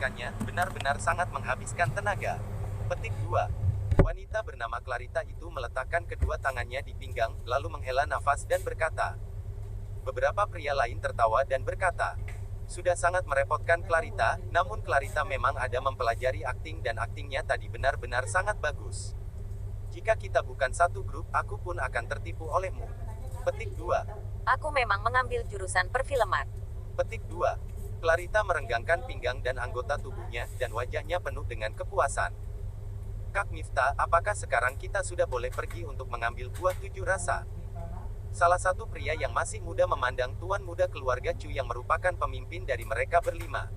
melakukannya benar-benar sangat menghabiskan tenaga. Petik 2. Wanita bernama Clarita itu meletakkan kedua tangannya di pinggang, lalu menghela nafas dan berkata. Beberapa pria lain tertawa dan berkata, sudah sangat merepotkan Clarita, namun Clarita memang ada mempelajari akting dan aktingnya tadi benar-benar sangat bagus. Jika kita bukan satu grup, aku pun akan tertipu olehmu. Petik 2. Aku memang mengambil jurusan perfilman. Petik 2. Clarita merenggangkan pinggang dan anggota tubuhnya, dan wajahnya penuh dengan kepuasan. Kak Miftah, apakah sekarang kita sudah boleh pergi untuk mengambil buah 7 rasa? Salah satu pria yang masih muda memandang tuan muda keluarga Chu yang merupakan pemimpin dari mereka berlima.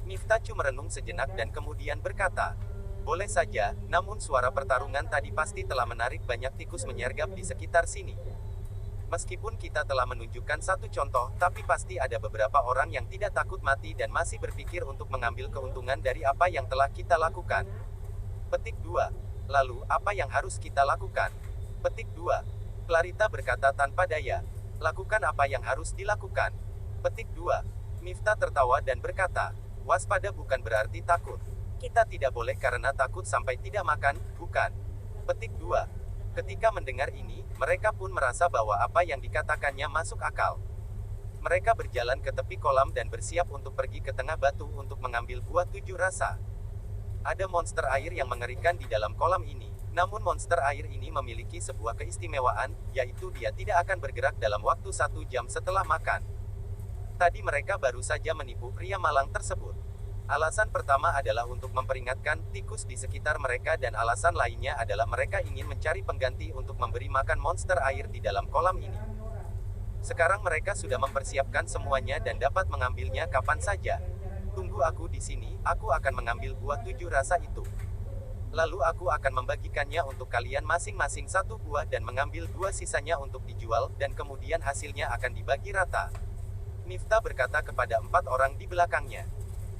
Miftah Chu merenung sejenak dan kemudian berkata, boleh saja, namun suara pertarungan tadi pasti telah menarik banyak tikus menyergap di sekitar sini. Meskipun kita telah menunjukkan satu contoh, tapi pasti ada beberapa orang yang tidak takut mati dan masih berpikir untuk mengambil keuntungan dari apa yang telah kita lakukan. Petik 2. Lalu, apa yang harus kita lakukan? Petik 2. Clarita berkata tanpa daya. Lakukan apa yang harus dilakukan. Petik 2. Miftah tertawa dan berkata, waspada bukan berarti takut. Kita tidak boleh karena takut sampai tidak makan, bukan? Petik 2. Ketika mendengar ini, mereka pun merasa bahwa apa yang dikatakannya masuk akal. Mereka berjalan ke tepi kolam dan bersiap untuk pergi ke tengah batu untuk mengambil buah 7 rasa. Ada monster air yang mengerikan di dalam kolam ini. Namun monster air ini memiliki sebuah keistimewaan, yaitu dia tidak akan bergerak dalam waktu 1 jam setelah makan. Tadi mereka baru saja menipu pria malang tersebut. Alasan pertama adalah untuk memperingatkan tikus di sekitar mereka dan alasan lainnya adalah mereka ingin mencari pengganti untuk memberi makan monster air di dalam kolam ini. Sekarang mereka sudah mempersiapkan semuanya dan dapat mengambilnya kapan saja. Tunggu aku di sini, aku akan mengambil buah 7 rasa itu. Lalu aku akan membagikannya untuk kalian masing-masing 1 buah dan mengambil 2 sisanya untuk dijual, dan kemudian hasilnya akan dibagi rata. Miftah berkata kepada 4 orang di belakangnya.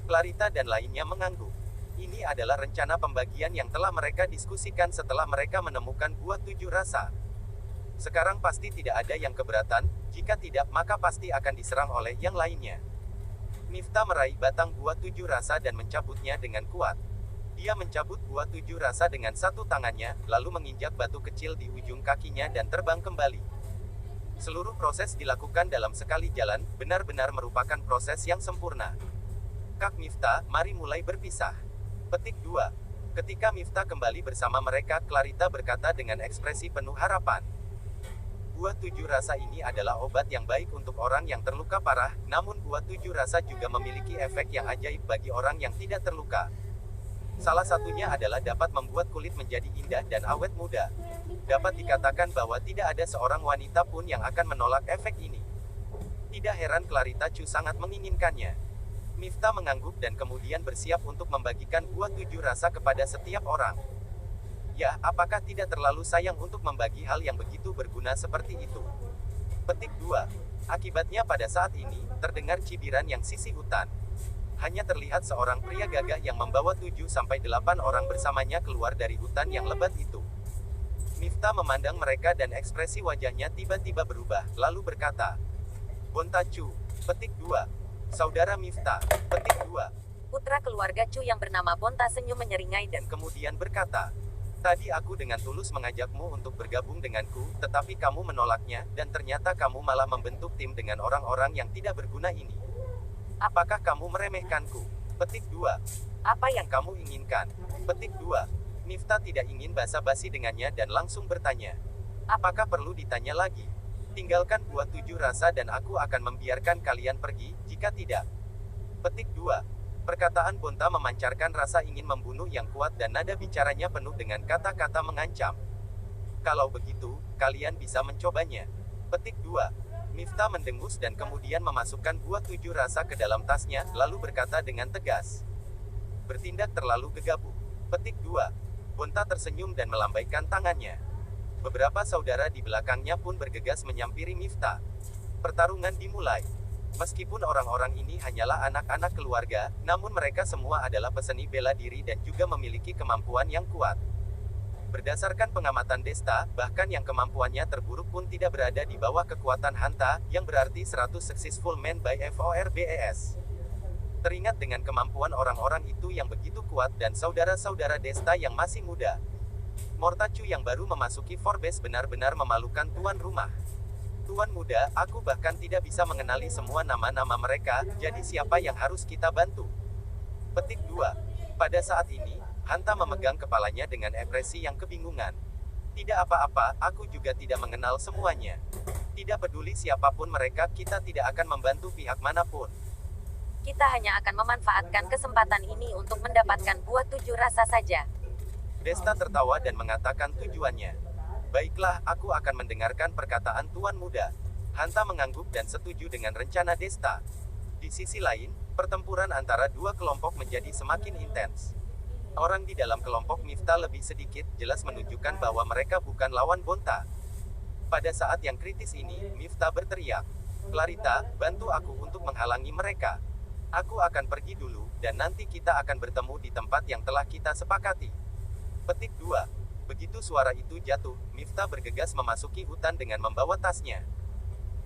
Clarita dan lainnya mengangguk. Ini adalah rencana pembagian yang telah mereka diskusikan setelah mereka menemukan buah 7 rasa. Sekarang pasti tidak ada yang keberatan, jika tidak maka pasti akan diserang oleh yang lainnya. Miftah meraih batang buah 7 rasa dan mencabutnya dengan kuat. Dia mencabut buah 7 rasa dengan satu tangannya, lalu menginjak batu kecil di ujung kakinya dan terbang kembali. Seluruh proses dilakukan dalam sekali jalan, benar-benar merupakan proses yang sempurna. Kak Miftah, mari mulai berpisah. Petik 2. Ketika Miftah kembali bersama mereka, Clarita berkata dengan ekspresi penuh harapan. Buah 7 rasa ini adalah obat yang baik untuk orang yang terluka parah, namun buah 7 rasa juga memiliki efek yang ajaib bagi orang yang tidak terluka. Salah satunya adalah dapat membuat kulit menjadi indah dan awet muda. Dapat dikatakan bahwa tidak ada seorang wanita pun yang akan menolak efek ini. Tidak heran Clarita Chu sangat menginginkannya. Miftah mengangguk dan kemudian bersiap untuk membagikan buah 7 rasa kepada setiap orang. Ya, apakah tidak terlalu sayang untuk membagi hal yang begitu berguna seperti itu? Petik 2. Akibatnya pada saat ini, terdengar cibiran yang sisih hutan. Hanya terlihat seorang pria gagah yang membawa 7-8 orang bersamanya keluar dari hutan yang lebat itu. Miftah memandang mereka dan ekspresi wajahnya tiba-tiba berubah, lalu berkata, Bonta Chu. Petik 2. Saudara Miftah. Petik 2. Putra keluarga Chu yang bernama Bonta senyum menyeringai dan kemudian berkata, tadi aku dengan tulus mengajakmu untuk bergabung denganku, tetapi kamu menolaknya, dan ternyata kamu malah membentuk tim dengan orang-orang yang tidak berguna ini. Apakah kamu meremehkanku? Petik 2. Apa yang kamu inginkan? Petik 2. Miftah tidak ingin basa-basi dengannya dan langsung bertanya. Apakah perlu ditanya lagi? Tinggalkan buah 7 rasa dan aku akan membiarkan kalian pergi, jika tidak. Petik 2. Perkataan Bonta memancarkan rasa ingin membunuh yang kuat dan nada bicaranya penuh dengan kata-kata mengancam. Kalau begitu, kalian bisa mencobanya. Petik 2. Miftah mendengus dan kemudian memasukkan buah 7 rasa ke dalam tasnya, lalu berkata dengan tegas. Bertindak terlalu gegabah. Petik 2. Bonta tersenyum dan melambaikan tangannya. Beberapa saudara di belakangnya pun bergegas menyampiri Miftah. Pertarungan dimulai. Meskipun orang-orang ini hanyalah anak-anak keluarga, namun mereka semua adalah peseni bela diri dan juga memiliki kemampuan yang kuat. Berdasarkan pengamatan Desta, bahkan yang kemampuannya terburuk pun tidak berada di bawah kekuatan Hanta, yang berarti 100 successful men by FORBES. Teringat dengan kemampuan orang-orang itu yang begitu kuat dan saudara-saudara Desta yang masih muda. Mortacu yang baru memasuki Forbes benar-benar memalukan tuan rumah. Tuan muda, aku bahkan tidak bisa mengenali semua nama-nama mereka, jadi siapa yang harus kita bantu? Petik 2. Pada saat ini, Hanta memegang kepalanya dengan ekspresi yang kebingungan. Tidak apa-apa, aku juga tidak mengenal semuanya. Tidak peduli siapapun mereka, kita tidak akan membantu pihak manapun. Kita hanya akan memanfaatkan kesempatan ini untuk mendapatkan buah 7 rasa saja. Desta tertawa dan mengatakan tujuannya. Baiklah, aku akan mendengarkan perkataan tuan muda. Hanta mengangguk dan setuju dengan rencana Desta. Di sisi lain, pertempuran antara dua kelompok menjadi semakin intens. Orang di dalam kelompok Miftah lebih sedikit, jelas menunjukkan bahwa mereka bukan lawan Bonta. Pada saat yang kritis ini, Miftah berteriak, "Clarita, bantu aku untuk menghalangi mereka. Aku akan pergi dulu, dan nanti kita akan bertemu di tempat yang telah kita sepakati." Petik 2. Begitu suara itu jatuh, Miftah bergegas memasuki hutan dengan membawa tasnya.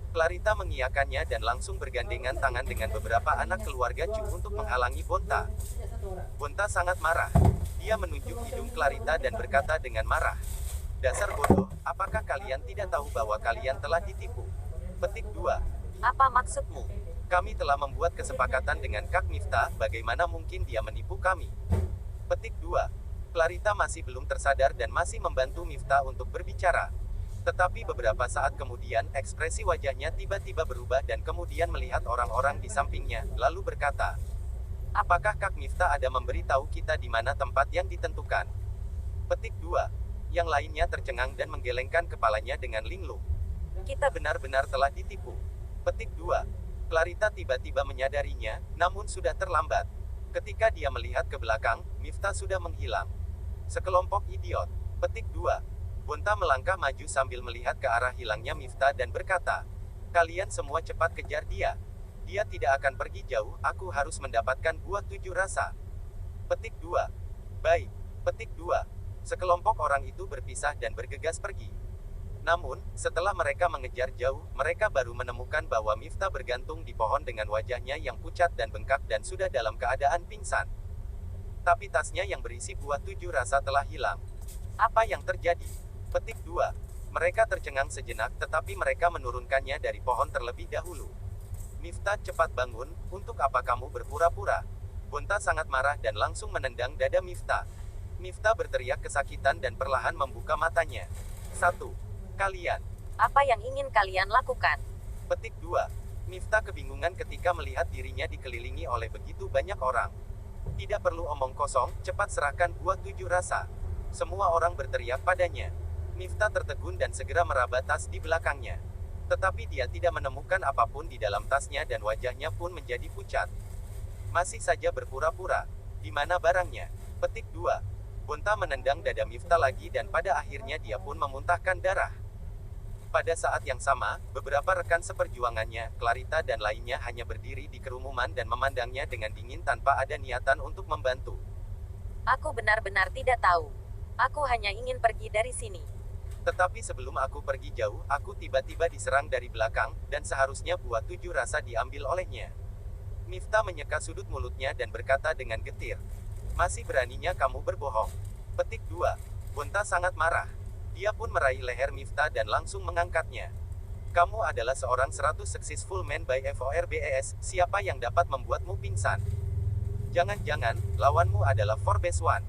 Clarita mengiyakannya dan langsung bergandengan tangan dengan beberapa anak keluarga Chu untuk menghalangi Bonta. Bonta sangat marah. Dia menunjuk hidung Clarita dan berkata dengan marah, "Dasar bodoh, apakah kalian tidak tahu bahwa kalian telah ditipu?" Petik 2. Apa maksudmu? Kami telah membuat kesepakatan dengan Kak Miftah, bagaimana mungkin dia menipu kami? Petik 2. Clarita masih belum tersadar dan masih membantu Miftah untuk berbicara. Tetapi beberapa saat kemudian, ekspresi wajahnya tiba-tiba berubah dan kemudian melihat orang-orang di sampingnya, lalu berkata, "Apakah Kak Miftah ada memberitahu kita di mana tempat yang ditentukan?" Petik 2. Yang lainnya tercengang dan menggelengkan kepalanya dengan linglung. Kita benar-benar telah ditipu. Petik 2. Clarita tiba-tiba menyadarinya, namun sudah terlambat. Ketika dia melihat ke belakang, Miftah sudah menghilang. Sekelompok idiot. Petik 2. Bonta melangkah maju sambil melihat ke arah hilangnya Miftah dan berkata, "Kalian semua cepat kejar dia. Dia tidak akan pergi jauh, aku harus mendapatkan buah 7 rasa." Petik 2. Baik. Petik 2. Sekelompok orang itu berpisah dan bergegas pergi. Namun, setelah mereka mengejar jauh, mereka baru menemukan bahwa Miftah bergantung di pohon dengan wajahnya yang pucat dan bengkak dan sudah dalam keadaan pingsan. Tapi tasnya yang berisi buah 7 rasa telah hilang. Apa yang terjadi? Petik 2. Mereka tercengang sejenak tetapi mereka menurunkannya dari pohon terlebih dahulu. "Miftah, cepat bangun, untuk apa kamu berpura-pura?" Bonta sangat marah dan langsung menendang dada Miftah. Miftah berteriak kesakitan dan perlahan membuka matanya. 1. Kalian. Apa yang ingin kalian lakukan? Petik 2. Miftah kebingungan ketika melihat dirinya dikelilingi oleh begitu banyak orang. Tidak perlu omong kosong, cepat serahkan buah 7 rasa. Semua orang berteriak padanya. Miftah tertegun dan segera meraba tas di belakangnya. Tetapi dia tidak menemukan apapun di dalam tasnya dan wajahnya pun menjadi pucat. Masih saja berpura-pura. Di mana barangnya? Petik 2. Bonta menendang dada Miftah lagi dan pada akhirnya dia pun memuntahkan darah. Pada saat yang sama, beberapa rekan seperjuangannya, Clarita dan lainnya hanya berdiri di kerumunan dan memandangnya dengan dingin tanpa ada niatan untuk membantu. Aku benar-benar tidak tahu. Aku hanya ingin pergi dari sini. Tetapi sebelum aku pergi jauh, aku tiba-tiba diserang dari belakang, dan seharusnya buah 7 rasa diambil olehnya. Miftah menyeka sudut mulutnya dan berkata dengan getir, "Masih beraninya kamu berbohong." Petik 2. Bonta sangat marah. Dia pun meraih leher Miftah dan langsung mengangkatnya. "Kamu adalah seorang 100 successful man by FORBES, siapa yang dapat membuatmu pingsan? Jangan-jangan, lawanmu adalah Forbes One."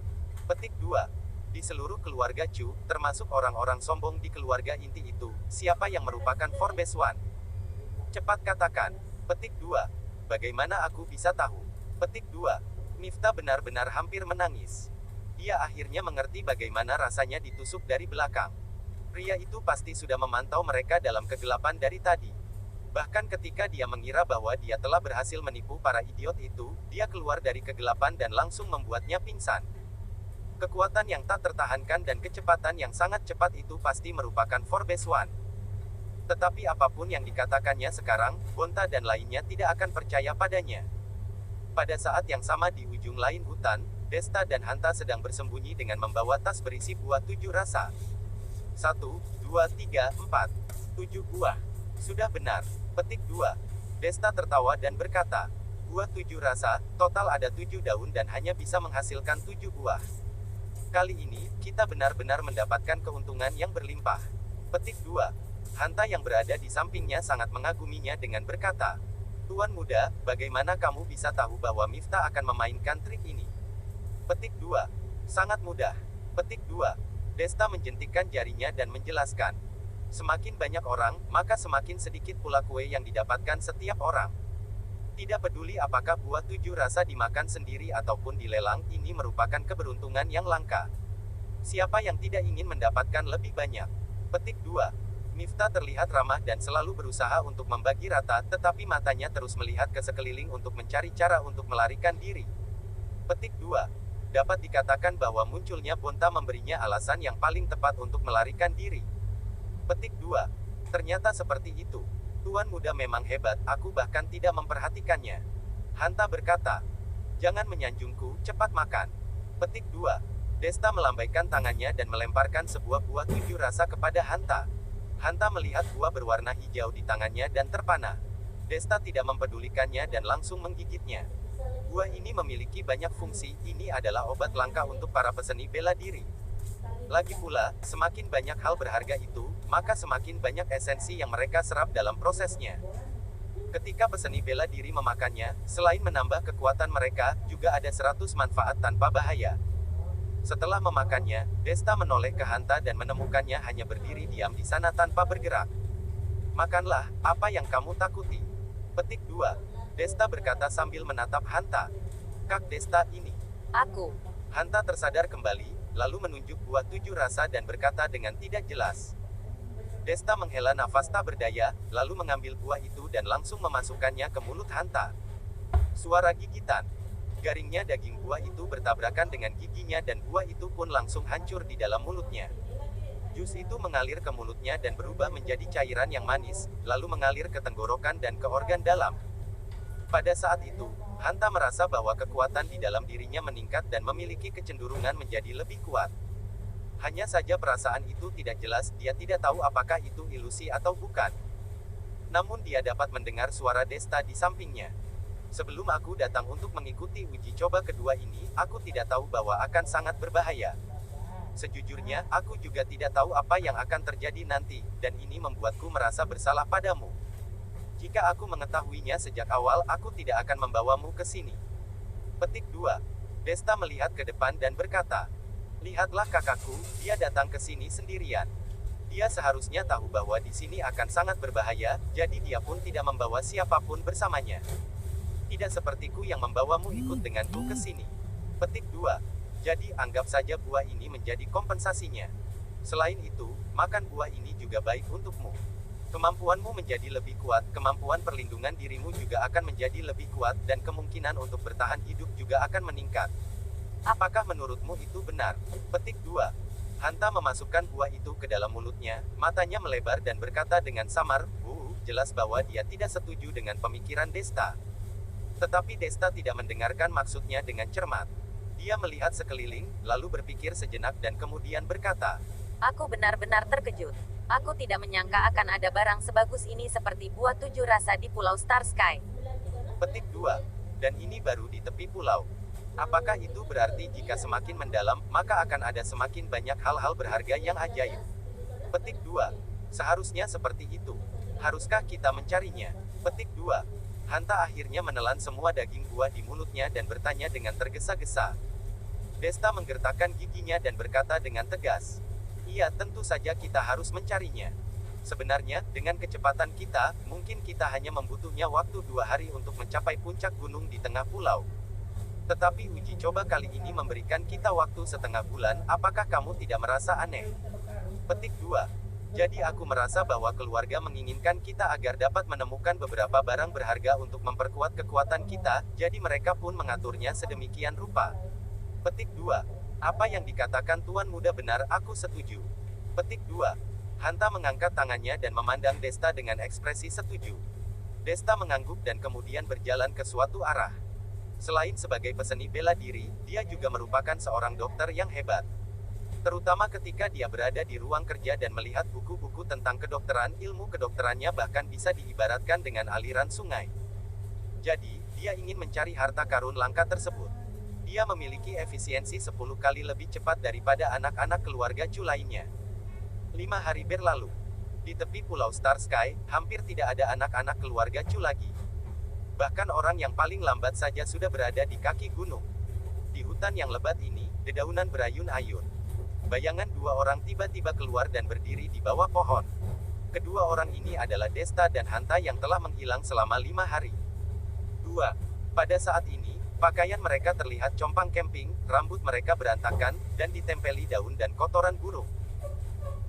Petik 2. Di seluruh keluarga Chu, termasuk orang-orang sombong di keluarga inti itu, siapa yang merupakan Forbes One? Cepat katakan. Petik 2. Bagaimana aku bisa tahu? Petik 2. Miftah benar-benar hampir menangis. Dia akhirnya mengerti bagaimana rasanya ditusuk dari belakang. Pria itu pasti sudah memantau mereka dalam kegelapan dari tadi. Bahkan ketika dia mengira bahwa dia telah berhasil menipu para idiot itu, dia keluar dari kegelapan dan langsung membuatnya pingsan. Kekuatan yang tak tertahankan dan kecepatan yang sangat cepat itu pasti merupakan Forbes One. Tetapi apapun yang dikatakannya sekarang, Bonta dan lainnya tidak akan percaya padanya. Pada saat yang sama di ujung lain hutan, Desta dan Hanta sedang bersembunyi dengan membawa tas berisi buah 7 rasa. 1, 2, 3, 4. 7 buah. Sudah benar. Petik 2. Desta tertawa dan berkata, Buah 7 rasa, total ada 7 daun dan hanya bisa menghasilkan 7 buah. Kali ini, kita benar-benar mendapatkan keuntungan yang berlimpah. Petik 2. Hanta yang berada di sampingnya sangat mengaguminya dengan berkata, Tuan muda, bagaimana kamu bisa tahu bahwa Miftah akan memainkan trik ini? Petik 2. Sangat mudah. Petik 2. Desta menjentikkan jarinya dan menjelaskan. Semakin banyak orang, maka semakin sedikit pula kue yang didapatkan setiap orang. Tidak peduli apakah buah 7 rasa dimakan sendiri ataupun dilelang, ini merupakan keberuntungan yang langka. Siapa yang tidak ingin mendapatkan lebih banyak? Petik 2. Miftah terlihat ramah dan selalu berusaha untuk membagi rata, tetapi matanya terus melihat ke sekeliling untuk mencari cara untuk melarikan diri. Petik 2. Dapat dikatakan bahwa munculnya Bonta memberinya alasan yang paling tepat untuk melarikan diri. Petik 2. Ternyata seperti itu. Tuan muda memang hebat, aku bahkan tidak memperhatikannya. Hanta berkata, jangan menyanjungku, cepat makan. Petik 2. Desta melambaikan tangannya dan melemparkan sebuah buah 7 rasa kepada Hanta. Hanta melihat buah berwarna hijau di tangannya dan terpana. Desta tidak mempedulikannya dan langsung menggigitnya. Buah ini memiliki banyak fungsi, ini adalah obat langka untuk para peseni bela diri. Lagi pula, semakin banyak hal berharga itu, maka semakin banyak esensi yang mereka serap dalam prosesnya. Ketika peseni bela diri memakannya, selain menambah kekuatan mereka, juga ada 100 manfaat tanpa bahaya. Setelah memakannya, Desta menoleh ke Hanta dan menemukannya hanya berdiri diam di sana tanpa bergerak. Makanlah, apa yang kamu takuti? Petik 2. Desta berkata sambil menatap Hanta. Kak Desta ini. Aku. Hanta tersadar kembali, lalu menunjuk buah 7 rasa dan berkata dengan tidak jelas. Desta menghela nafas tak berdaya, lalu mengambil buah itu dan langsung memasukkannya ke mulut Hanta. Suara gigitan. Garingnya daging buah itu bertabrakan dengan giginya dan buah itu pun langsung hancur di dalam mulutnya. Jus itu mengalir ke mulutnya dan berubah menjadi cairan yang manis, lalu mengalir ke tenggorokan dan ke organ dalam. Pada saat itu, Hanta merasa bahwa kekuatan di dalam dirinya meningkat dan memiliki kecenderungan menjadi lebih kuat. Hanya saja perasaan itu tidak jelas, dia tidak tahu apakah itu ilusi atau bukan. Namun dia dapat mendengar suara Desta di sampingnya. Sebelum aku datang untuk mengikuti uji coba kedua ini, aku tidak tahu bahwa akan sangat berbahaya. Sejujurnya, aku juga tidak tahu apa yang akan terjadi nanti, dan ini membuatku merasa bersalah padamu. Jika aku mengetahuinya sejak awal, aku tidak akan membawamu ke sini. Petik 2. Desta melihat ke depan dan berkata, lihatlah kakakku, dia datang ke sini sendirian. Dia seharusnya tahu bahwa di sini akan sangat berbahaya, jadi dia pun tidak membawa siapapun bersamanya. Tidak sepertiku yang membawamu ikut denganku ke sini. Petik 2. Jadi anggap saja buah ini menjadi kompensasinya. Selain itu, makan buah ini juga baik untukmu. Kemampuanmu menjadi lebih kuat, kemampuan perlindungan dirimu juga akan menjadi lebih kuat, dan kemungkinan untuk bertahan hidup juga akan meningkat. Apakah menurutmu itu benar? Petik 2. Hanta memasukkan buah itu ke dalam mulutnya, matanya melebar dan berkata dengan samar, jelas bahwa dia tidak setuju dengan pemikiran Desta. Tetapi Desta tidak mendengarkan maksudnya dengan cermat. Dia melihat sekeliling, lalu berpikir sejenak dan kemudian berkata, Aku benar-benar terkejut. Aku tidak menyangka akan ada barang sebagus ini seperti buah 7 rasa di Pulau Star Sky. Petik 2. Dan ini baru di tepi pulau. Apakah itu berarti jika semakin mendalam, maka akan ada semakin banyak hal-hal berharga yang ajaib? Petik 2. Seharusnya seperti itu. Haruskah kita mencarinya? Petik 2. Hanta akhirnya menelan semua daging buah di mulutnya dan bertanya dengan tergesa-gesa. Desta menggertakkan giginya dan berkata dengan tegas, iya, tentu saja kita harus mencarinya. Sebenarnya, dengan kecepatan kita, mungkin kita hanya membutuhnya waktu 2 hari untuk mencapai puncak gunung di tengah pulau. Tetapi uji coba kali ini memberikan kita waktu setengah bulan, apakah kamu tidak merasa aneh? Petik 2. Jadi aku merasa bahwa keluarga menginginkan kita agar dapat menemukan beberapa barang berharga untuk memperkuat kekuatan kita, jadi mereka pun mengaturnya sedemikian rupa. Petik 2. Apa yang dikatakan Tuan Muda benar, aku setuju. Petik 2. Hanta mengangkat tangannya dan memandang Desta dengan ekspresi setuju. Desta mengangguk dan kemudian berjalan ke suatu arah. Selain sebagai peseni bela diri, dia juga merupakan seorang dokter yang hebat. Terutama ketika dia berada di ruang kerja dan melihat buku-buku tentang kedokteran, ilmu kedokterannya bahkan bisa diibaratkan dengan aliran sungai. Jadi, Dia ingin mencari harta karun langka tersebut. Dia memiliki efisiensi 10 kali lebih cepat daripada anak-anak keluarga Chu lainnya. 5 hari berlalu. Di tepi Pulau Star Sky, hampir tidak ada anak-anak keluarga Chu lagi. Bahkan orang yang paling lambat saja sudah berada di kaki gunung. Di hutan yang lebat ini, dedaunan berayun-ayun. Bayangan 2 orang tiba-tiba keluar dan berdiri di bawah pohon. Kedua orang ini adalah Desta dan Hanta yang telah menghilang selama 5 hari. 2. Pada saat ini, pakaian mereka terlihat compang camping, rambut mereka berantakan, dan ditempeli daun dan kotoran burung.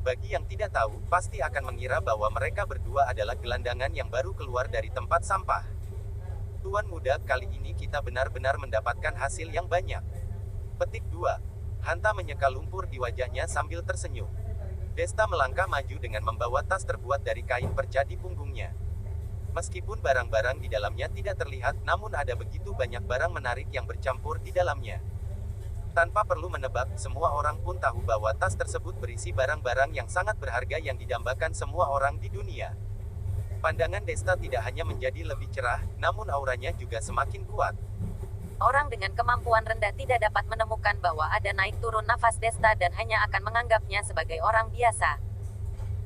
Bagi yang tidak tahu, pasti akan mengira bahwa mereka berdua adalah gelandangan yang baru keluar dari tempat sampah. Tuan muda, kali ini kita benar-benar mendapatkan hasil yang banyak. Petik 2. Hanta menyeka lumpur di wajahnya sambil tersenyum. Desta melangkah maju dengan membawa tas terbuat dari kain perca di punggungnya. Meskipun barang-barang di dalamnya tidak terlihat, namun ada begitu banyak barang menarik yang bercampur di dalamnya. Tanpa perlu menebak, semua orang pun tahu bahwa tas tersebut berisi barang-barang yang sangat berharga yang didambakan semua orang di dunia. Pandangan Desta tidak hanya menjadi lebih cerah, namun auranya juga semakin kuat. Orang dengan kemampuan rendah tidak dapat menemukan bahwa ada naik turun nafas Desta dan hanya akan menganggapnya sebagai orang biasa.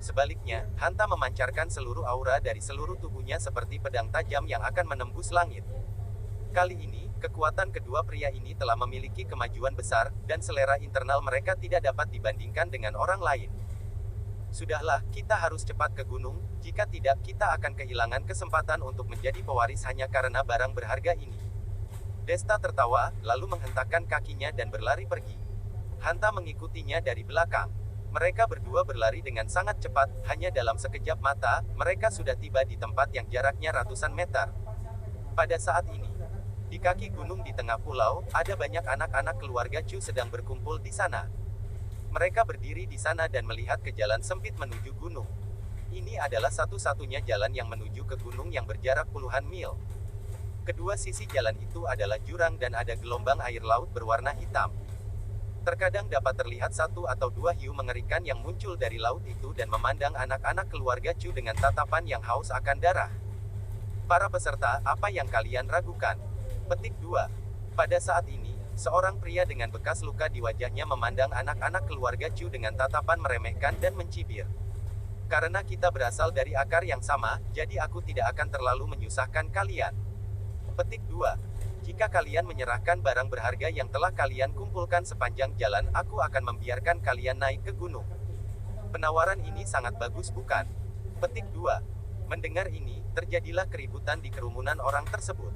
Sebaliknya, Hanta memancarkan seluruh aura dari seluruh tubuhnya seperti pedang tajam yang akan menembus langit. Kali ini, kekuatan kedua pria ini telah memiliki kemajuan besar, dan selera internal mereka tidak dapat dibandingkan dengan orang lain. Sudahlah, kita harus cepat ke gunung, jika tidak kita akan kehilangan kesempatan untuk menjadi pewaris hanya karena barang berharga ini. Desta tertawa, lalu menghentakkan kakinya dan berlari pergi. Hanta mengikutinya dari belakang. Mereka berdua berlari dengan sangat cepat, hanya dalam sekejap mata, mereka sudah tiba di tempat yang jaraknya ratusan meter. Pada saat ini, di kaki gunung di tengah pulau, ada banyak anak-anak keluarga Chu sedang berkumpul di sana. Mereka berdiri di sana dan melihat ke jalan sempit menuju gunung. Ini adalah satu-satunya jalan yang menuju ke gunung yang berjarak puluhan mil. Kedua sisi jalan itu adalah jurang dan ada gelombang air laut berwarna hitam. Terkadang dapat terlihat 1 atau 2 hiu mengerikan yang muncul dari laut itu dan memandang anak-anak keluarga Chu dengan tatapan yang haus akan darah. Para peserta, apa yang kalian ragukan? Petik 2. Pada saat ini, seorang pria dengan bekas luka di wajahnya memandang anak-anak keluarga Chu dengan tatapan meremehkan dan mencibir. Karena kita berasal dari akar yang sama, jadi aku tidak akan terlalu menyusahkan kalian. Petik 2. Jika kalian menyerahkan barang berharga yang telah kalian kumpulkan sepanjang jalan, aku akan membiarkan kalian naik ke gunung. Penawaran ini sangat bagus, bukan? Petik 2. Mendengar ini, terjadilah keributan di kerumunan orang tersebut.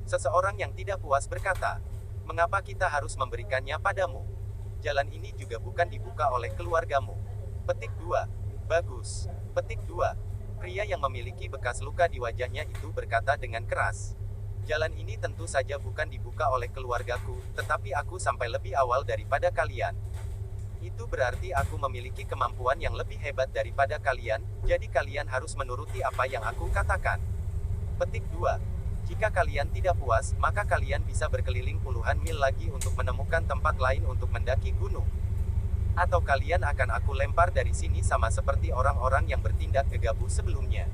Seseorang yang tidak puas berkata, "Mengapa kita harus memberikannya padamu? Jalan ini juga bukan dibuka oleh keluargamu." Petik 2. Bagus. Petik 2. Pria yang memiliki bekas luka di wajahnya itu berkata dengan keras. Jalan ini tentu saja bukan dibuka oleh keluargaku, tetapi aku sampai lebih awal daripada kalian. Itu berarti aku memiliki kemampuan yang lebih hebat daripada kalian, jadi kalian harus menuruti apa yang aku katakan. Petik 2. Jika kalian tidak puas, maka kalian bisa berkeliling puluhan mil lagi untuk menemukan tempat lain untuk mendaki gunung. Atau kalian akan aku lempar dari sini sama seperti orang-orang yang bertindak gegabah sebelumnya.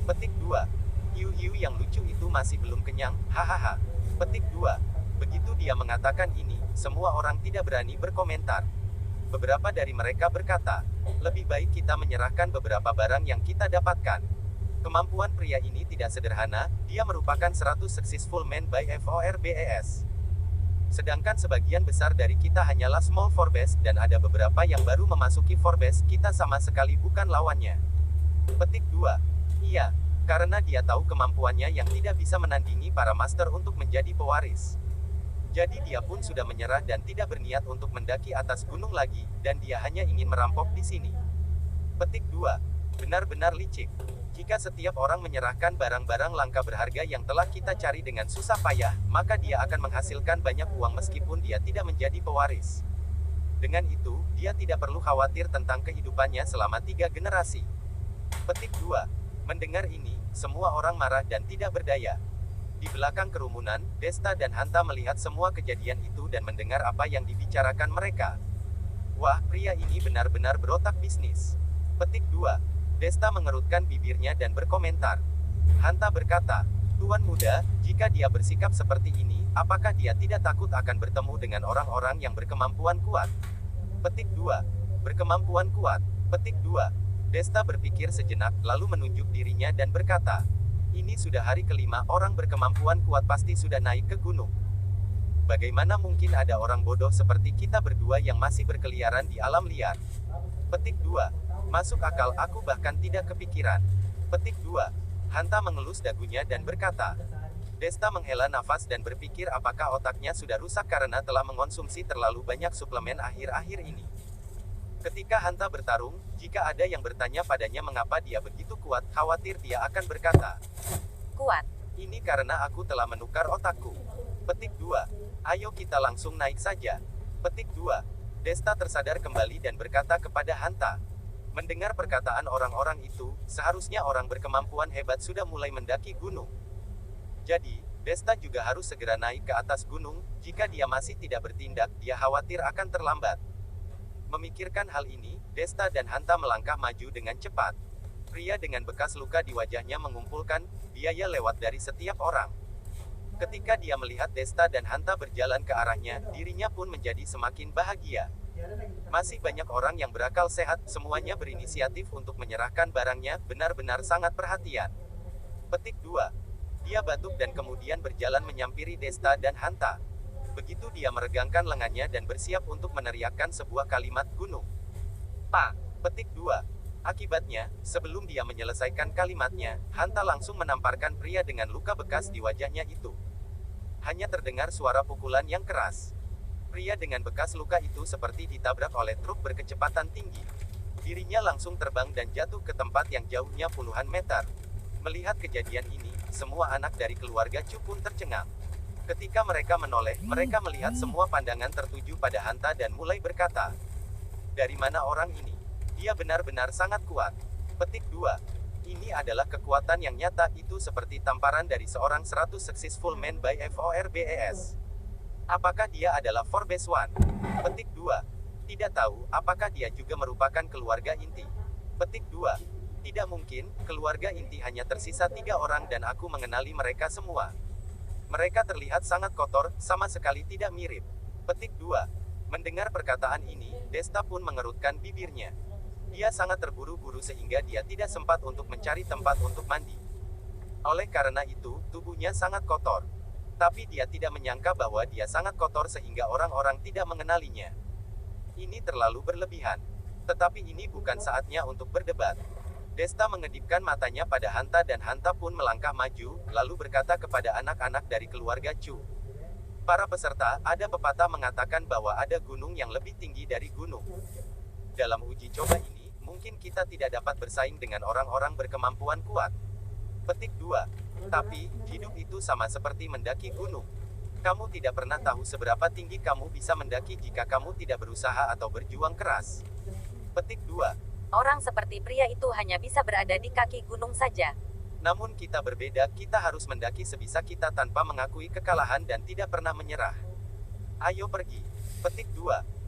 Petik 2. Hiu-hiu yang lucu itu masih belum kenyang, hahaha. Petik 2. Begitu dia mengatakan ini, semua orang tidak berani berkomentar. Beberapa dari mereka berkata, lebih baik kita menyerahkan beberapa barang yang kita dapatkan. Kemampuan pria ini tidak sederhana, dia merupakan 100 successful men by Forbes. Sedangkan sebagian besar dari kita hanyalah small Forbes, dan ada beberapa yang baru memasuki Forbes, kita sama sekali bukan lawannya. Petik 2. Iya. Karena dia tahu kemampuannya yang tidak bisa menandingi para master untuk menjadi pewaris. Jadi dia pun sudah menyerah dan tidak berniat untuk mendaki atas gunung lagi, dan dia hanya ingin merampok di sini. Petik 2. Benar-benar licik. Jika setiap orang menyerahkan barang-barang langka berharga yang telah kita cari dengan susah payah, maka dia akan menghasilkan banyak uang meskipun dia tidak menjadi pewaris. Dengan itu, dia tidak perlu khawatir tentang kehidupannya selama 3 generasi. Petik 2. Mendengar ini, semua orang marah dan tidak berdaya. Di belakang kerumunan, Desta dan Hanta melihat semua kejadian itu dan mendengar apa yang dibicarakan mereka. Wah, pria ini benar-benar berotak bisnis. Petik 2. Desta mengerutkan bibirnya dan berkomentar. Hanta berkata, Tuan muda, jika dia bersikap seperti ini, apakah dia tidak takut akan bertemu dengan orang-orang yang berkemampuan kuat? Petik 2. Berkemampuan kuat. Petik 2. Desta berpikir sejenak, lalu menunjuk dirinya dan berkata, ini sudah hari kelima orang berkemampuan kuat pasti sudah naik ke gunung. Bagaimana mungkin ada orang bodoh seperti kita berdua yang masih berkeliaran di alam liar? Petik 2. Masuk akal, aku bahkan tidak kepikiran. Petik 2. Hanta mengelus dagunya dan berkata. Desta menghela nafas dan berpikir apakah otaknya sudah rusak karena telah mengonsumsi terlalu banyak suplemen akhir-akhir ini. Ketika Hanta bertarung, jika ada yang bertanya padanya mengapa dia begitu kuat, khawatir dia akan berkata, Kuat. ini karena aku telah menukar otakku. Petik 2. Ayo kita langsung naik saja. Petik 2. Desta tersadar kembali dan berkata kepada Hanta. Mendengar perkataan orang-orang itu, seharusnya orang berkemampuan hebat sudah mulai mendaki gunung. Jadi, Desta juga harus segera naik ke atas gunung, jika dia masih tidak bertindak, dia khawatir akan terlambat. Memikirkan hal ini, Desta dan Hanta melangkah maju dengan cepat. Pria dengan bekas luka di wajahnya mengumpulkan biaya lewat dari setiap orang. Ketika dia melihat Desta dan Hanta berjalan ke arahnya, dirinya pun menjadi semakin bahagia. Masih banyak orang yang berakal sehat, semuanya berinisiatif untuk menyerahkan barangnya, benar-benar sangat perhatian. Petik 2. Dia batuk dan kemudian berjalan menyampiri Desta dan Hanta. Begitu dia meregangkan lengannya dan bersiap untuk meneriakkan sebuah kalimat gunung. Pak. Petik 2. Akibatnya, sebelum dia menyelesaikan kalimatnya, Hanta langsung menamparkan pria dengan luka bekas di wajahnya itu. Hanya terdengar suara pukulan yang keras. Pria dengan bekas luka itu seperti ditabrak oleh truk berkecepatan tinggi. Dirinya langsung terbang dan jatuh ke tempat yang jauhnya puluhan meter. Melihat kejadian ini, semua anak dari keluarga Chu pun tercengang. Ketika mereka menoleh, mereka melihat semua pandangan tertuju pada Hanta dan mulai berkata, dari mana orang ini? Dia benar-benar sangat kuat. Petik 2. Ini adalah kekuatan yang nyata, itu seperti tamparan dari seorang 100 successful men by Forbes. Apakah dia adalah Forbes One? Petik 2. Tidak tahu, apakah dia juga merupakan keluarga inti? Petik 2. Tidak mungkin, keluarga inti hanya tersisa 3 orang dan aku mengenali mereka semua. Mereka terlihat sangat kotor, sama sekali tidak mirip. Petik 2. Mendengar perkataan ini, Desta pun mengerutkan bibirnya. Dia sangat terburu-buru sehingga dia tidak sempat untuk mencari tempat untuk mandi. Oleh karena itu, tubuhnya sangat kotor. Tapi dia tidak menyangka bahwa dia sangat kotor sehingga orang-orang tidak mengenalinya. Ini terlalu berlebihan. Tetapi ini bukan saatnya untuk berdebat. Desta mengedipkan matanya pada Hanta dan Hanta pun melangkah maju, lalu berkata kepada anak-anak dari keluarga Chu. Para peserta, ada pepatah mengatakan bahwa ada gunung yang lebih tinggi dari gunung. Dalam uji coba ini, mungkin kita tidak dapat bersaing dengan orang-orang berkemampuan kuat. Petik 2. Tapi, hidup itu sama seperti mendaki gunung. Kamu tidak pernah tahu seberapa tinggi kamu bisa mendaki jika kamu tidak berusaha atau berjuang keras. Petik 2. Orang seperti pria itu hanya bisa berada di kaki gunung saja. Namun kita berbeda, kita harus mendaki sebisa kita tanpa mengakui kekalahan dan tidak pernah menyerah. Ayo pergi. Petik 2.